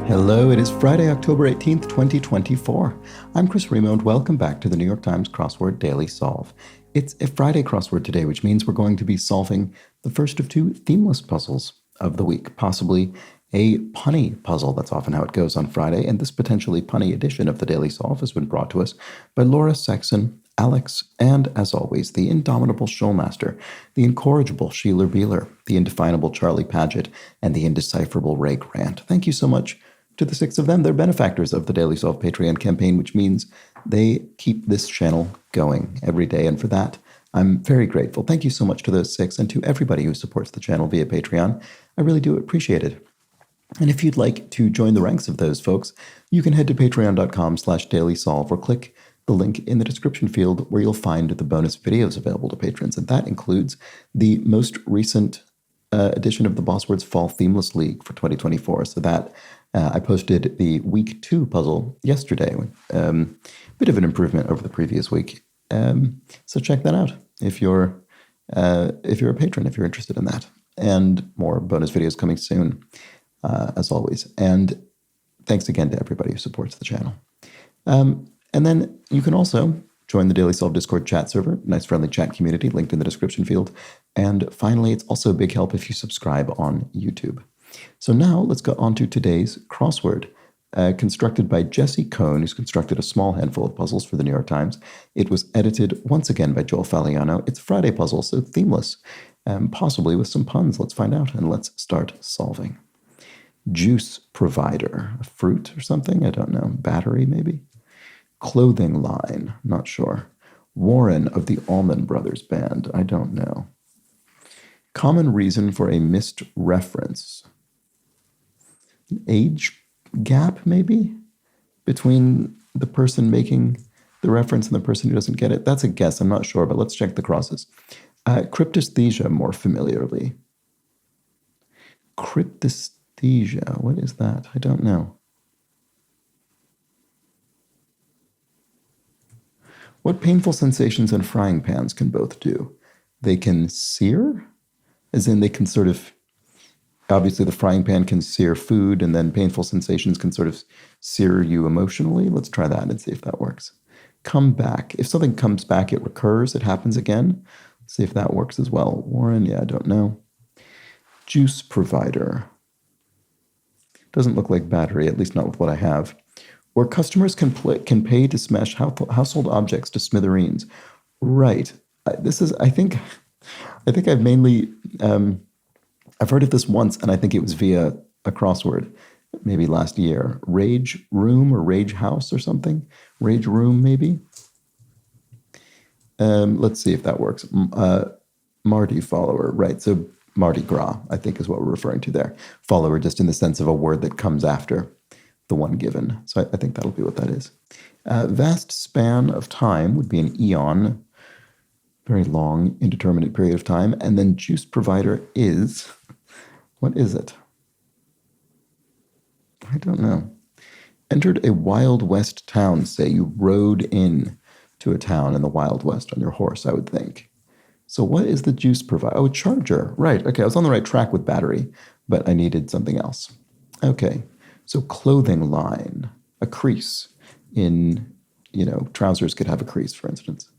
Hello, it is Friday, October 18th, 2024. I'm Chris Remo, and welcome back to the New York Times Crossword Daily Solve. It's a Friday crossword today, which means we're going to be solving the first of two themeless puzzles of the week, possibly a punny puzzle. That's often how it goes on Friday, and this potentially punny edition of the Daily Solve has been brought to us by Laura Saxon, Alex, and, as always, the indomitable Showmaster, the incorrigible Sheeler Beeler, the indefinable Charlie Paget, and the indecipherable Ray Grant. Thank you so much to the six of them. They're benefactors of the Daily Solve Patreon campaign, which means they keep this channel going every day. And for that, I'm very grateful. Thank you so much to those six and to everybody who supports the channel via Patreon. I really do appreciate it. And if you'd like to join the ranks of those folks, you can head to patreon.com/dailysolve or click the link in the description field where you'll find the bonus videos available to patrons. And that includes the most recent edition of the Boss Words Fall Themeless League for 2024. So that I posted the week 2 puzzle yesterday. Bit of an improvement over the previous week. So check that out if you're a patron, if you're interested in that. And more bonus videos coming soon, as always. And thanks again to everybody who supports the channel. And then you can also join the Daily Solve Discord chat server, nice friendly chat community linked in the description field. And finally, it's also a big help if you subscribe on YouTube. So now let's go on to today's crossword, constructed by Jesse Cohn, who's constructed a small handful of puzzles for the New York Times. It was edited once again by Joel Faliano. It's a Friday puzzle, so themeless, possibly with some puns. Let's find out, and let's start solving. Juice provider, a fruit or something? I don't know. Battery, maybe? Clothing line, not sure. Warren of the Allman Brothers Band, I don't know. Common reason for a missed reference. Age gap, maybe, between the person making the reference and the person who doesn't get it. That's a guess, I'm not sure, but let's check the crosses. Cryptesthesia, more familiarly. Cryptesthesia, what is that? I don't know. What painful sensations in frying pans can both do? They can sear, as in they can sort of, obviously the frying pan can sear food, and then painful sensations can sort of sear you emotionally. Let's try that and see if that works. Come back. If something comes back, it recurs, it happens again. Let's see if that works as well. Warren, yeah, I don't know. Juice provider. Doesn't look like battery, at least not with what I have. Where customers can pay to smash household objects to smithereens. Right. This is, I think I've mainly, I've heard of this once, and I think it was via a crossword, maybe last year. Rage room or rage house or something. Rage room, maybe. Let's see if that works. Mardi follower, right. So Mardi Gras, I think, is what we're referring to there. Follower, just in the sense of a word that comes after the one given. So I think that'll be what that is. Vast span of time would be an eon, very long, indeterminate period of time. And then juice provider is, what is it? I don't know. Entered a Wild West town, say you rode in to a town in the Wild West on your horse, I would think. So what is the juice provider? Oh, charger. Right. Okay, I was on the right track with battery, but I needed something else. Okay. So clothing line, a crease in, trousers could have a crease, for instance.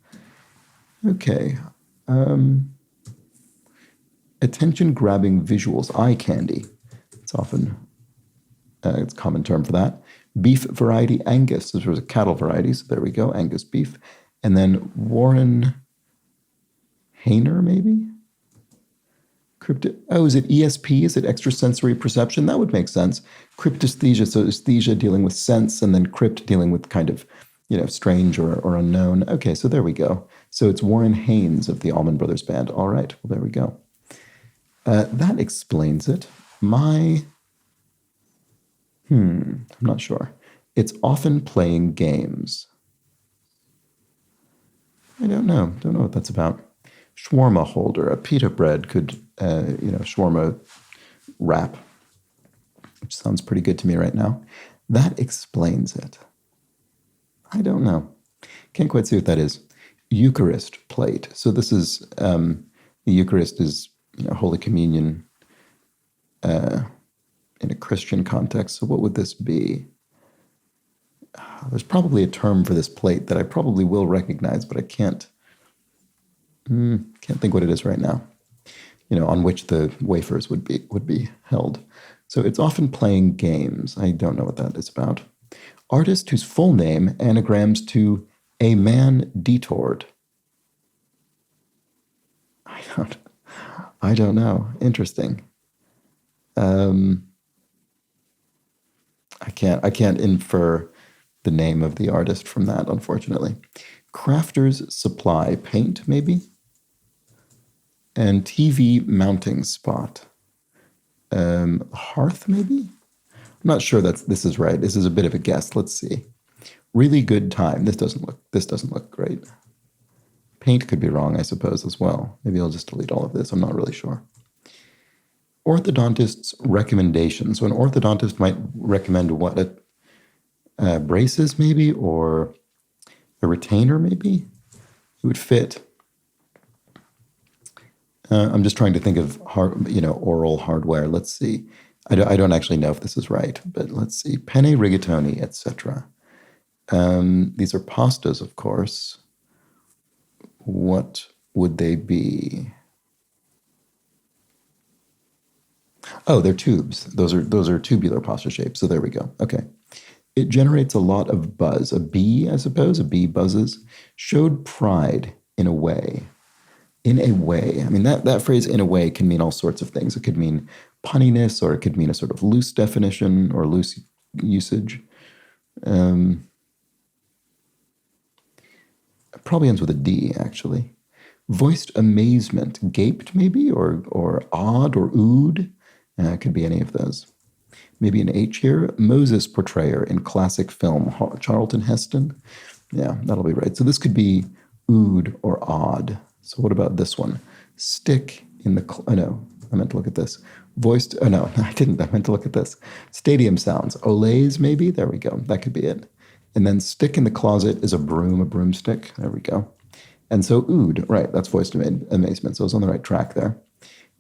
Okay. Attention-grabbing visuals, eye candy. It's often, it's a common term for that. Beef variety, Angus. This was a cattle variety, so there we go, Angus beef. And then Warren Hayner, maybe? Is it ESP? Is it extrasensory perception? That would make sense. Cryptesthesia, so aesthesia dealing with sense, and then crypt dealing with kind of, strange or unknown. Okay, so there we go. So it's Warren Haynes of the Allman Brothers Band. All right, well, there we go. That explains it. I'm not sure. It's often playing games. I don't know. Don't know what that's about. Shawarma holder, a pita bread could, shawarma wrap, which sounds pretty good to me right now. That explains it. I don't know. Can't quite see what that is. Eucharist plate. So this is, the Eucharist is, Holy Communion in a Christian context. So what would this be? There's probably a term for this plate that I probably will recognize, but I can't think what it is right now. On which the wafers would be held. So it's often playing games. I don't know what that is about. Artist whose full name anagrams to a man detoured. I don't know. Interesting. I can't infer the name of the artist from that, unfortunately. Crafter's supply paint, maybe? And TV mounting spot. Hearth, maybe? I'm not sure this is right. This is a bit of a guess. Let's see. Really good time. This doesn't look great. Paint could be wrong, I suppose, as well. Maybe I'll just delete all of this. I'm not really sure. Orthodontist's recommendation. So an orthodontist might recommend what? Braces, maybe, or a retainer, maybe? It would fit. I'm just trying to think of oral hardware. Let's see. I don't actually know if this is right, but let's see. Penne rigatoni, etc. These are pastas, of course. What would they be? Oh, they're tubes. Those are tubular pasta shapes. So there we go. Okay. It generates a lot of buzz. A bee, I suppose. A bee buzzes. Showed pride in a way. In a way. I mean, that phrase in a way can mean all sorts of things. It could mean punniness, or it could mean a sort of loose definition or loose usage. It probably ends with a D, actually. Voiced amazement. Gaped, maybe, or odd, or oohed. It could be any of those. Maybe an H here. Moses portrayer in classic film. Charlton Heston. Yeah, that'll be right. So this could be oohed or odd. So what about this one? Stick in the... no, I meant to look at this. Voiced... Oh, no, I didn't. I meant to look at this. Stadium sounds. Olays, maybe? There we go. That could be it. And then stick in the closet is a broom, a broomstick. There we go. And so oohed, right, that's voiced amazement. So I was on the right track there.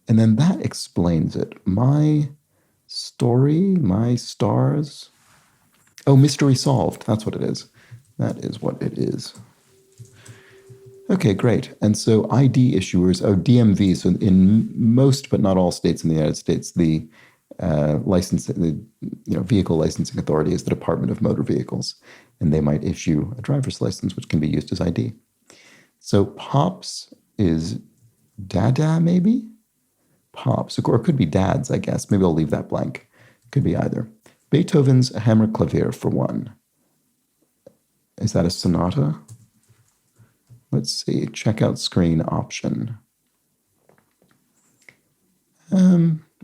And then that explains it. My story, my stars. Oh, mystery solved. That's what it is. That is what it is. Okay, great. And so ID issuers, DMV. So in most but not all states in the United States, the vehicle licensing authority is the Department of Motor Vehicles, and they might issue a driver's license, which can be used as ID. So Pops is Dada, maybe? Pops, or it could be Dads, I guess. Maybe I'll leave that blank. Could be either. Beethoven's Hammerklavier, for one. Is that a sonata? Let's see, checkout screen option.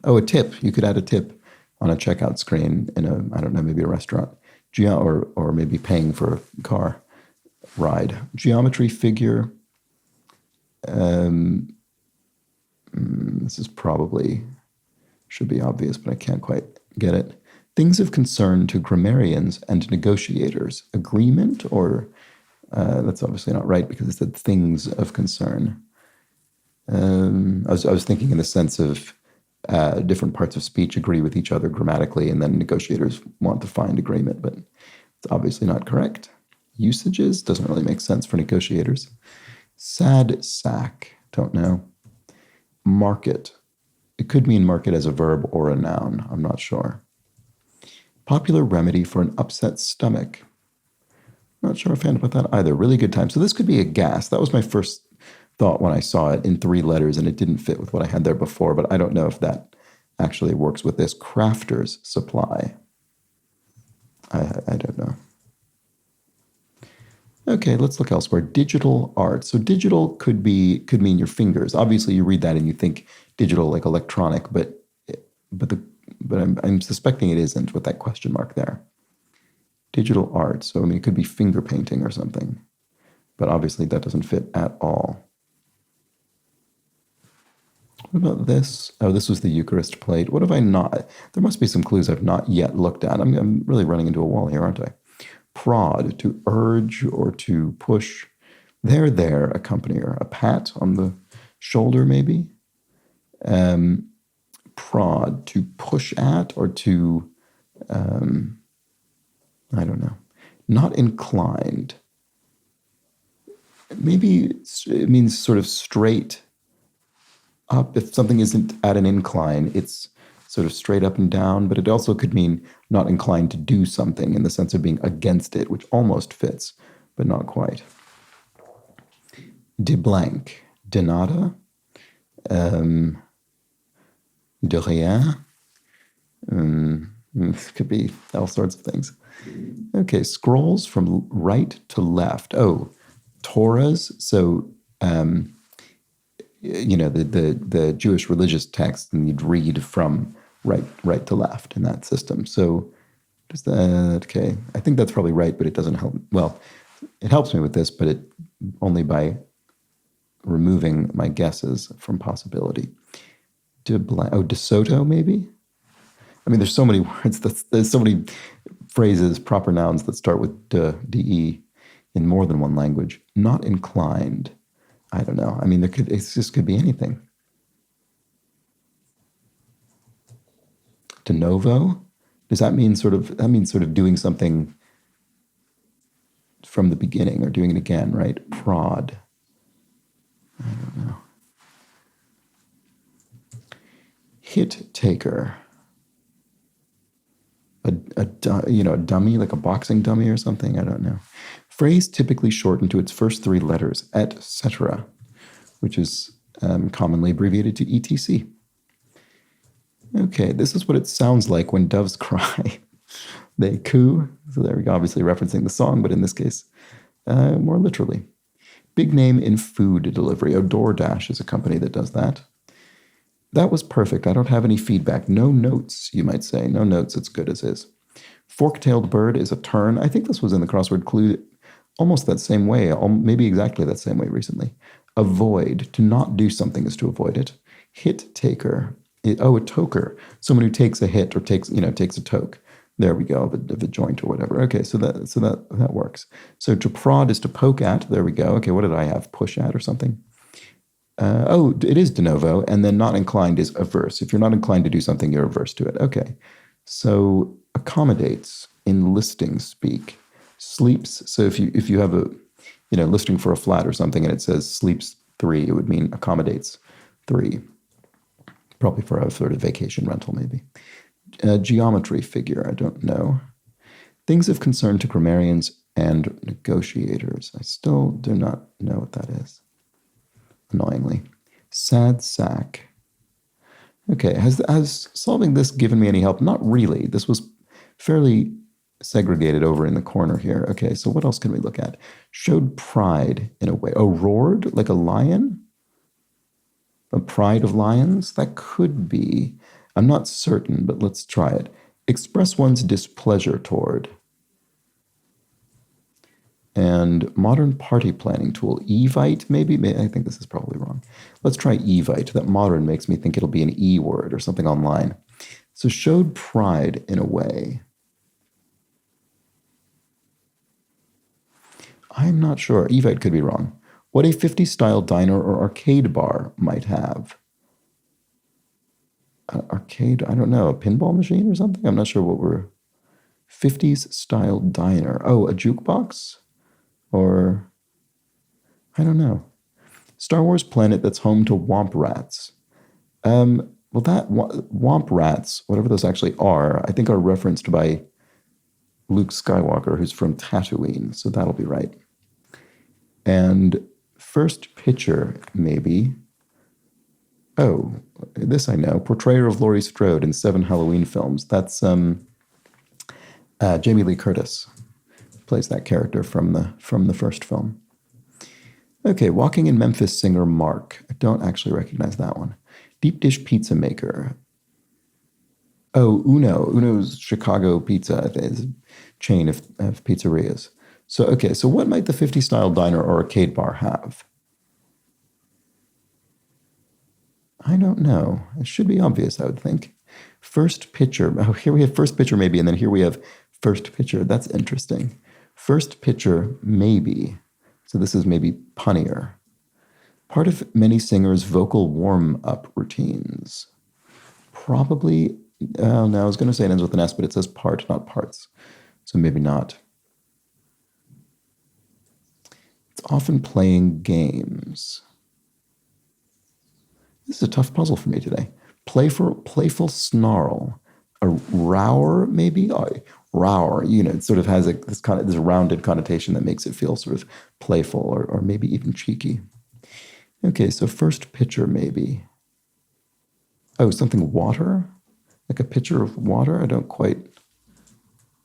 A tip. You could add a tip on a checkout screen in I don't know, maybe a restaurant. Or maybe paying for a car ride. Geometry figure. This is probably, should be obvious, but I can't quite get it. Things of concern to grammarians and negotiators. Agreement, or that's obviously not right because it said things of concern. I was thinking in the sense of different parts of speech agree with each other grammatically, and then negotiators want to find agreement, but it's obviously not correct. Usages doesn't really make sense for negotiators. Sad sack, don't know. Market. It could mean market as a verb or a noun. I'm not sure. Popular remedy for an upset stomach. Not sure a fan about that either. Really good time. So this could be a gas. That was my first thought when I saw it in 3 letters, and it didn't fit with what I had there before, but I don't know if that actually works with this. Crafter's supply. I don't know. Okay, let's look elsewhere. Digital art. So digital could mean your fingers. Obviously, you read that and you think digital, like electronic, but I'm suspecting it isn't with that question mark there. Digital art. So I mean, it could be finger painting or something, but obviously that doesn't fit at all. What about this? Oh, this was the Eucharist plate. What have I not? There must be some clues I've not yet looked at. I'm really running into a wall here, aren't I? Prod, to urge or to push. There, accompanier. A pat on the shoulder, maybe. prod, to push at, or to, I don't know, not inclined. Maybe it means sort of straight up. If something isn't at an incline, it's sort of straight up and down, but it also could mean not inclined to do something in the sense of being against it, which almost fits, but not quite. De blank, de nada, de rien. This could be all sorts of things. Okay, scrolls from right to left. Oh, Torahs. So, the Jewish religious text, and you'd read from right to left in that system. So, does that, okay, I think that's probably right, but it doesn't help. Well, it helps me with this, but it only by removing my guesses from possibility. De Soto, maybe? I mean, there's so many words, there's so many phrases, proper nouns that start with de in more than one language. Not inclined. I don't know. I mean, it just could be anything. De novo? Does that mean sort of doing something from the beginning or doing it again, right? Prod. I don't know. Hit taker. A dummy, like a boxing dummy or something. I don't know. Phrase typically shortened to its first three letters, etc., which is commonly abbreviated to etc. Okay, this is what it sounds like when doves cry. They coo. So there we go, obviously referencing the song, but in this case, more literally. Big name in food delivery. DoorDash is a company that does that. That was perfect. I don't have any feedback. No notes, you might say. No notes. It's good as is. Fork-tailed bird is a tern. I think this was in the crossword clue almost that same way, maybe exactly that same way recently. Avoid. To not do something is to avoid it. Hit taker. A toker. Someone who takes a hit or takes a toke. There we go, of a joint or whatever. Okay, so that works. So to prod is to poke at. There we go. Okay, what did I have? Push at or something? It is de novo, and then not inclined is averse. If you're not inclined to do something, you're averse to it. Okay. So accommodates in listing speak. Sleeps. So if you have a listing for a flat or something and it says sleeps 3, it would mean accommodates 3. Probably for a sort of vacation rental, maybe. Geometry figure, I don't know. Things of concern to grammarians and negotiators. I still do not know what that is. Annoyingly. Sad sack. Okay, has solving this given me any help? Not really. This was fairly segregated over in the corner here. Okay, so what else can we look at? Showed pride in a way. Oh, roared like a lion? A pride of lions? That could be. I'm not certain, but let's try it. Express one's displeasure toward. And modern party planning tool. Evite, maybe? I think this is probably wrong. Let's try evite. That modern makes me think it'll be an E word or something online. So showed pride in a way. I'm not sure. Evite could be wrong. What a 50s style diner or arcade bar might have. Arcade, I don't know, a pinball machine or something? I'm not sure what we're... 50s style diner. Oh, a jukebox? Or, I don't know. Star Wars planet that's home to womp rats. Well, that womp rats, whatever those actually are, I think are referenced by Luke Skywalker, who's from Tatooine, so that'll be right. And first picture, maybe. Oh, this I know. Portrayer of Laurie Strode in 7 Halloween films. That's Jamie Lee Curtis. Plays that character from the first film. Okay, Walking in Memphis singer Mark. I don't actually recognize that one. Deep dish pizza maker. Oh, Uno. Uno's Chicago Pizza is a chain of pizzerias. So, okay, so what might the 50s style diner or arcade bar have? I don't know. It should be obvious, I would think. First picture. Oh, here we have first picture maybe, and then here we have first picture. That's interesting. First picture, maybe. So this is maybe punnier. Part of many singers' vocal warm-up routines. probably, no, I was going to say it ends with an S, but it says part, not parts. So maybe not. It's often playing games. This is a tough puzzle for me today. Playful snarl. A rower, maybe? Rower, it sort of has this rounded connotation that makes it feel sort of playful or maybe even cheeky. Okay, so first pitcher, maybe. Oh, something water? Like a pitcher of water? I don't quite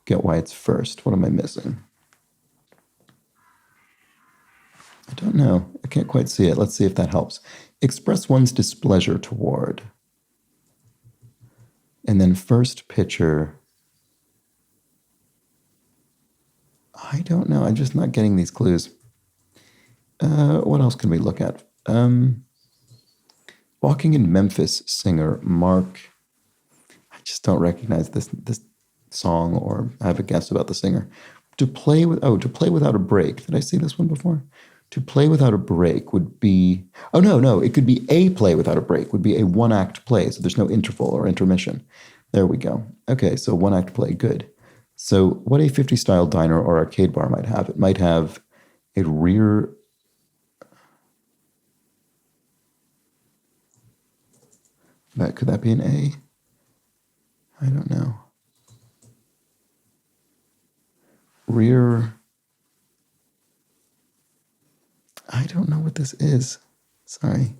get why it's first. What am I missing? I don't know. I can't quite see it. Let's see if that helps. Express one's displeasure toward. And then first pitcher. I don't know. I'm just not getting these clues. What else can we look at? Walking in Memphis singer Mark. I just don't recognize this song, or I have a guess about the singer. To play without a break. Did I see this one before? To play without a break would be, no, it could be a play without a break, would be a one-act play, so there's no interval or intermission. There we go. Okay, so one-act play, good. So what a 50s style diner or arcade bar might have, it might have a rear, could that be an A? I don't know. Rear, I don't know what this is. Sorry.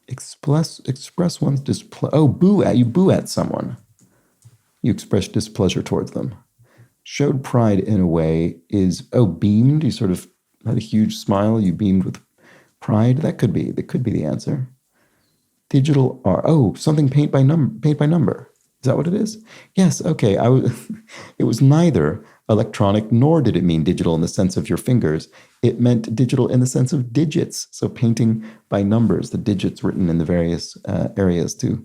Express one's displeasure. Oh, boo at. You boo at someone. You express displeasure towards them. Showed pride in a way is, beamed. You sort of had a huge smile. You beamed with pride. That could be the answer. Digital art. Oh, something paint by number. Is that what it is? Yes. Okay. It was neither electronic nor did it mean digital in the sense of your fingers. It meant digital in the sense of digits. So painting by numbers, the digits written in the various areas to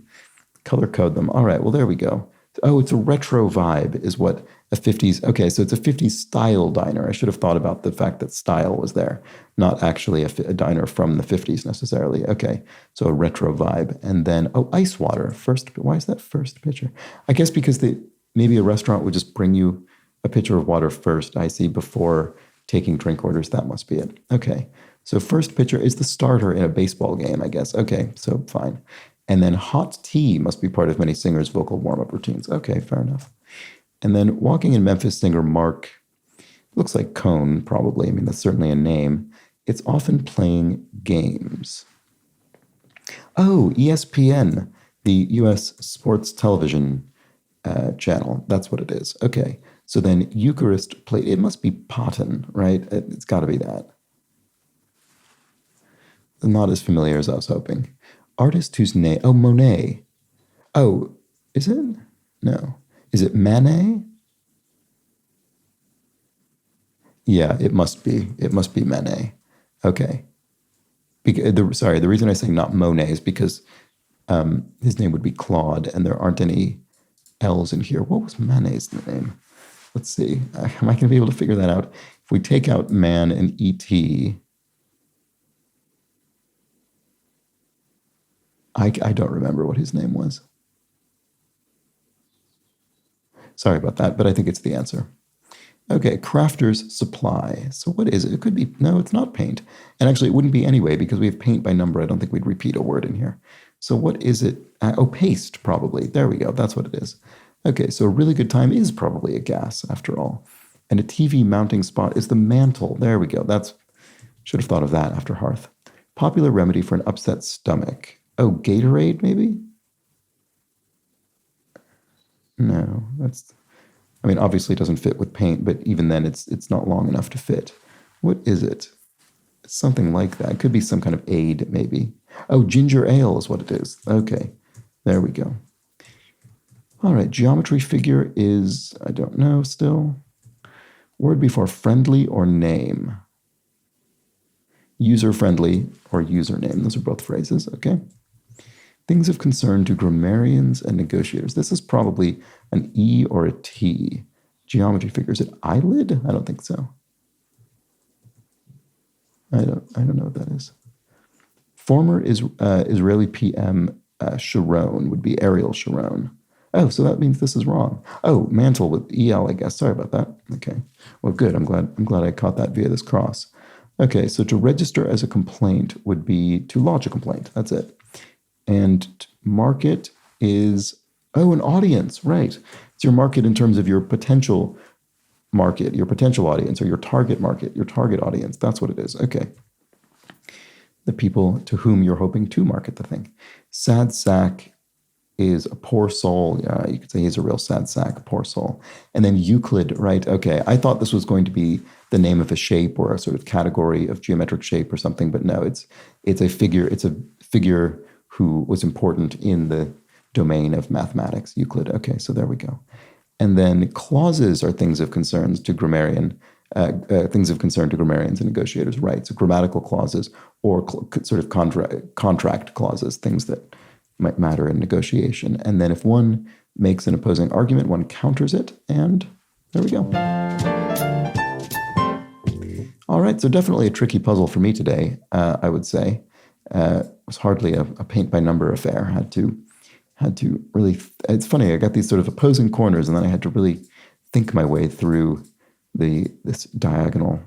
color code them. All right. Well, there we go. Oh, it's a retro vibe is what a 50s. Okay. So it's a 50s style diner. I should have thought about the fact that style was there, not actually a diner from the 50s necessarily. Okay. So a retro vibe. And then, ice water. First, why is that first picture? I guess because maybe a restaurant would just bring you a pitcher of water first, I see, before taking drink orders. That must be it. Okay. So first pitcher is the starter in a baseball game, I guess. Okay. So fine. And then hot tea must be part of many singers' vocal warm-up routines. Okay, fair enough. And then walking in Memphis singer Mark, looks like Cone, probably. I mean, that's certainly a name. It's often playing games. Oh, ESPN, the U.S. sports television channel. That's what it is. Okay. So then Eucharist plate, it must be Potten, right? It's got to be that. Not as familiar as I was hoping. Artist whose name, Monet. Oh, is it? No. Is it Manet? Yeah, it must be. It must be Manet. Okay. The reason I say not Monet is because his name would be Claude, and there aren't any L's in here. What was Manet's name? Let's see. Am I going to be able to figure that out? If we take out man and E.T., I don't remember what his name was. Sorry about that, but I think it's the answer. Okay, crafter's supply. So what is it? It could be, no, it's not paint. And actually, it wouldn't be anyway, because we have paint by number. I don't think we'd repeat a word in here. So what is it? Paste, probably. There we go. That's what it is. Okay, so a really good time is probably a gas, after all. And a TV mounting spot is the mantle. There we go. Should have thought of that after hearth. Popular remedy for an upset stomach. Oh, Gatorade, maybe? No, obviously it doesn't fit with paint, but even then it's not long enough to fit. What is it? It's something like that. It could be some kind of aid, maybe. Oh, ginger ale is what it is. Okay, there we go. All right, geometry figure is, I don't know still. Word before friendly or name. User-friendly or username. Those are both phrases, okay? Things of concern to grammarians and negotiators. This is probably an E or a T. Geometry figure. Is it eyelid? I don't think so. I don't know what that is. Former Israeli PM Sharon would be Ariel Sharon. Oh, so that means this is wrong. Oh, mantle with EL, I guess. Sorry about that. Okay. Well, good. I'm glad I caught that via this cross. Okay, so to register as a complaint would be to lodge a complaint. That's it. And market is, an audience, right. It's your market in terms of your potential market, your potential audience, or your target market, your target audience. That's what it is. Okay. The people to whom you're hoping to market the thing. Sad sack is a poor soul. You could say he's a real sad sack, a poor soul. And then Euclid, right? Okay, I thought this was going to be the name of a shape or a sort of category of geometric shape or something, but no, it's a figure. It's a figure who was important in the domain of mathematics. Euclid. Okay, so there we go. And then clauses are things of concern to grammarians and negotiators, right? So grammatical clauses or sort of contract clauses, things that might matter in negotiation. And then if one makes an opposing argument, one counters it, and there we go. All right, so definitely a tricky puzzle for me today, I would say. It was hardly a paint-by-number affair. Had to really, it's funny, I got these sort of opposing corners, and then I had to really think my way through this diagonal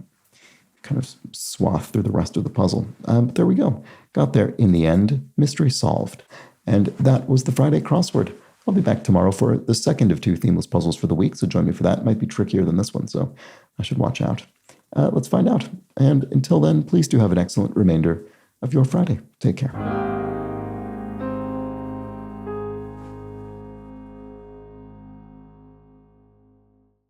kind of swath through the rest of the puzzle. But there we go. Got there in the end. Mystery solved. And that was the Friday crossword. I'll be back tomorrow for the second of 2 themeless puzzles for the week, so join me for that. It might be trickier than this one, so I should watch out. Let's find out. And until then, please do have an excellent remainder of your Friday. Take care.